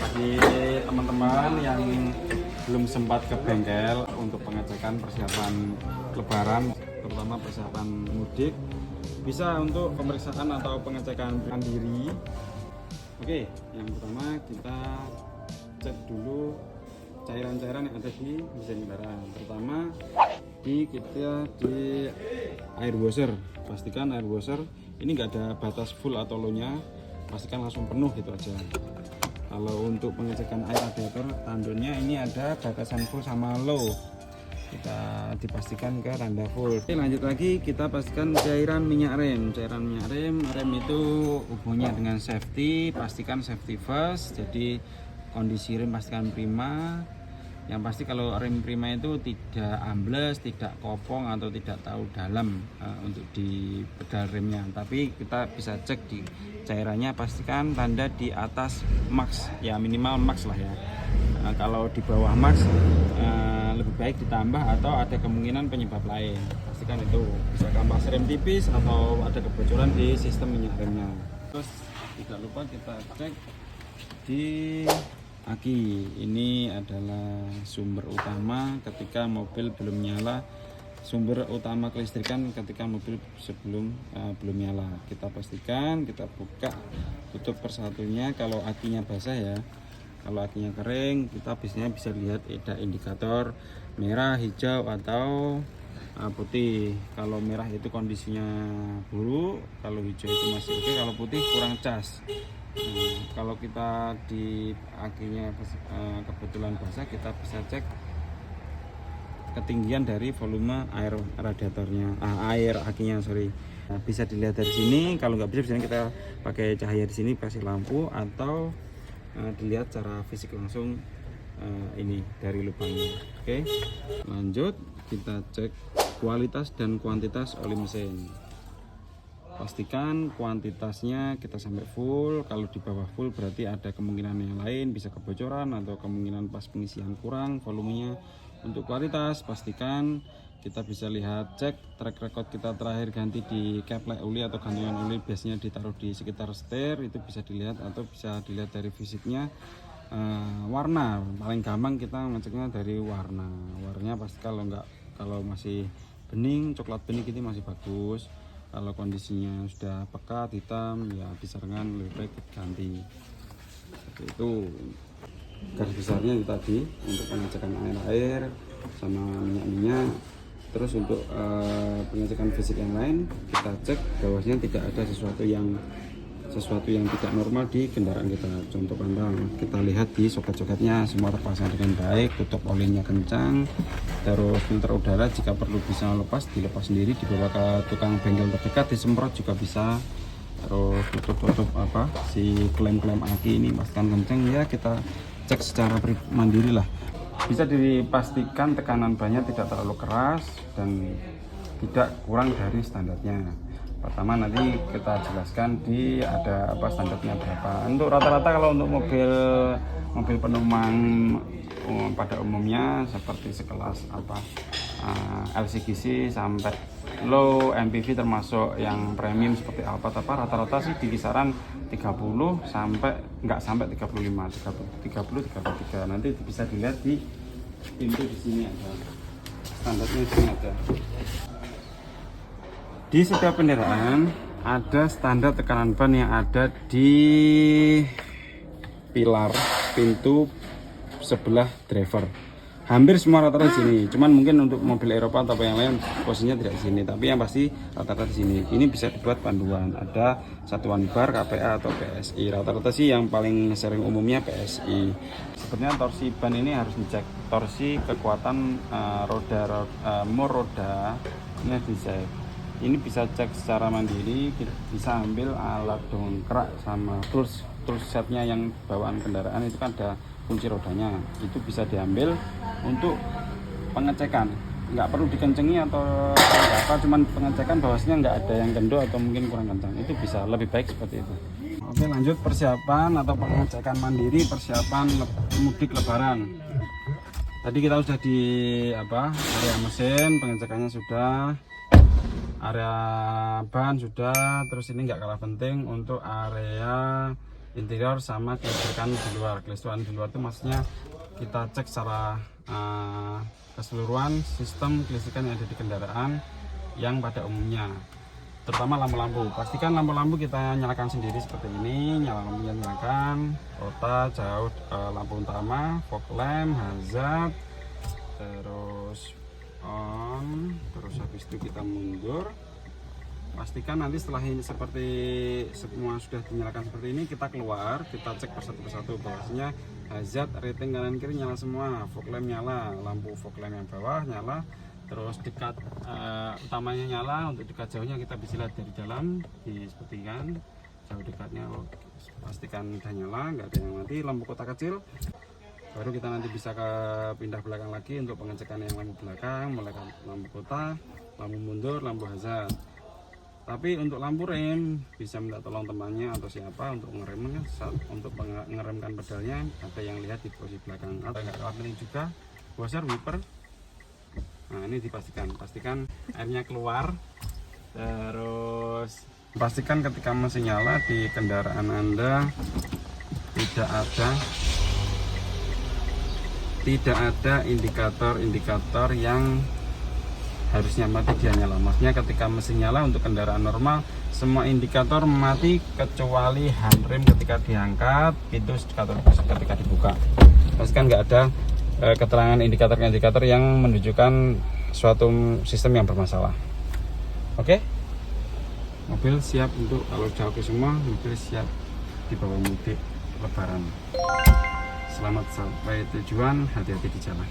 bagi teman-teman yang belum sempat ke bengkel untuk pengecekan persiapan lebaran, terutama persiapan mudik, bisa untuk pemeriksaan atau pengecekan mandiri. Oke, yang pertama kita cek dulu cairan-cairan yang ada di mesin kendaraan, terutama di air washer. Pastikan air washer ini nggak ada batas full atau low-nya, pastikan langsung penuh gitu aja. Kalau untuk pengecekan air radiator tandonnya ini ada batasan full sama low, kita dipastikan ke tanda full. Oke, lanjut lagi kita pastikan cairan minyak rem. Rem itu hubungannya dengan safety, pastikan safety first, jadi kondisi rem pastikan prima. Yang pasti kalau rem prima itu tidak ambles, tidak kopong atau tidak tahu dalam untuk di pedal remnya. Tapi kita bisa cek di cairannya, pastikan tanda di atas max, ya minimal max lah ya. Kalau di bawah max lebih baik ditambah atau ada kemungkinan penyebab lain. Pastikan itu bisa kampas rem tipis atau ada kebocoran di sistem minyak remnya. Terus tidak lupa kita cek di aki. Ini adalah sumber utama ketika mobil belum nyala, sumber utama kelistrikan ketika mobil belum nyala. Kita pastikan kita buka tutup persatunya. Kalau akinya basah ya, kalau akinya kering kita biasanya bisa lihat ada indikator merah, hijau atau putih. Kalau merah itu kondisinya buruk, kalau hijau itu masih oke, kalau putih kurang cas. Kalau kita di akinya kebetulan basah, kita bisa cek ketinggian dari volume air radiatornya, air akinya bisa dilihat dari sini. Kalau nggak bisa, biasanya kita pakai cahaya di sini, kasih lampu, atau dilihat secara fisik langsung ini dari lubangnya. Oke, lanjut kita cek kualitas dan kuantitas oli mesin. Pastikan kuantitasnya kita sampai full. Kalau di bawah full berarti ada kemungkinan yang lain, bisa kebocoran atau kemungkinan pas pengisian kurang volumenya. Untuk kualitas pastikan kita bisa lihat, cek track record kita terakhir ganti di caplek oli atau gantungan oli, biasanya ditaruh di sekitar setir, itu bisa dilihat, atau bisa dilihat dari fisiknya. Warna paling gampang kita ngeceknya dari warnanya. Pasti kalau masih bening, coklat bening, itu masih bagus. Kalau kondisinya sudah pekat hitam, ya disarankan lebih baik ganti. Seperti itu garis besarnya itu tadi untuk pengecekan air sama minyak. Terus untuk pengecekan fisik yang lain, kita cek bahwasanya tidak ada sesuatu yang tidak normal di kendaraan kita. Contoh pandang, kita lihat di soket-soketnya semua terpasang dengan baik, tutup olinya kencang, terus filter udara jika perlu bisa dilepas sendiri, dibawa ke tukang bengkel terdekat, disemprot juga bisa. Terus tutup si klem aki ini pastikan kencang ya, kita cek secara mandiri lah. Bisa dipastikan tekanan bannya tidak terlalu keras dan tidak kurang dari standarnya. Pertama nanti kita jelaskan ada standarnya berapa. Untuk rata-rata kalau untuk mobil penumpang pada umumnya seperti sekelas LCGC sampai low MPV termasuk yang premium seperti Alphard rata-rata sih di kisaran 30 sampai 35, 33. Nanti bisa dilihat di pintu di sini ada standarnya, di sini ada. Di setiap kendaraan ada standar tekanan ban yang ada di pilar pintu sebelah driver. Hampir semua rata-rata di sini. Cuman mungkin untuk mobil Eropa atau yang lain posisinya tidak di sini, tapi yang pasti rata-rata di sini. Ini bisa dibuat panduan. Ada satuan bar, KPA atau PSI. Rata-rata sih yang paling sering umumnya PSI. Sebenarnya torsi ban ini harus dicek. Torsi kekuatan mur roda ini harus dicek. Ini bisa cek secara mandiri, bisa ambil alat dongkrak sama tools setnya yang bawaan kendaraan, itu kan ada kunci rodanya, itu bisa diambil untuk pengecekan. Nggak perlu dikencengi atau cuman pengecekan bahwasanya nggak ada yang kendor atau mungkin kurang kencang, itu bisa lebih baik seperti itu. Oke, lanjut persiapan atau pengecekan mandiri persiapan mudik lebaran. Tadi kita sudah di area mesin, pengecekannya sudah, area ban sudah. Terus ini nggak kalah penting untuk area interior sama kelistrikan di luar. Kelistrikan di luar itu maksudnya kita cek secara keseluruhan sistem kelistrikan yang ada di kendaraan yang pada umumnya, terutama lampu-lampu. Pastikan lampu-lampu kita nyalakan sendiri seperti ini, lampunya nyalakan, rota, jauh, lampu utama, fog lamp, hazard, terus on, terus habis itu kita mundur. Pastikan nanti setelah ini seperti semua sudah dinyalakan seperti ini, kita keluar, kita cek persatu-persatu bahwasanya hazard, rating kanan kiri nyala semua, fog lamp nyala, lampu fog lamp yang bawah nyala, terus dekat utamanya nyala. Untuk dekat jauhnya kita bisa lihat dari dalam, disebutkan jauh dekatnya pastikan udah nyala, nggak ada yang mati. Lampu kotak kecil baru kita nanti bisa ke pindah belakang lagi untuk pengecekan yang lampu belakang, mulai lampu kota, lampu mundur, lampu hazard. Tapi untuk lampu rem bisa minta tolong temannya atau siapa untuk ngeremnya, untuk mengeremkan pedalnya. Ada yang lihat di posisi belakang atau nggak penting juga washer wiper. Nah ini dipastikan, pastikan airnya keluar. Terus pastikan ketika mesin nyala di kendaraan Anda tidak ada indikator-indikator yang harusnya mati dia nyala. Maksudnya ketika mesin nyala untuk kendaraan normal semua indikator mati kecuali handrem ketika diangkat, pintu ketika dibuka. Pastikan nggak ada keterangan indikator-indikator yang menunjukkan suatu sistem yang bermasalah. Oke, mobil siap untuk kalau udah oke semua, mobil siap dibawa mudik lebaran. Selamat sampai tujuan, hati-hati di jalan.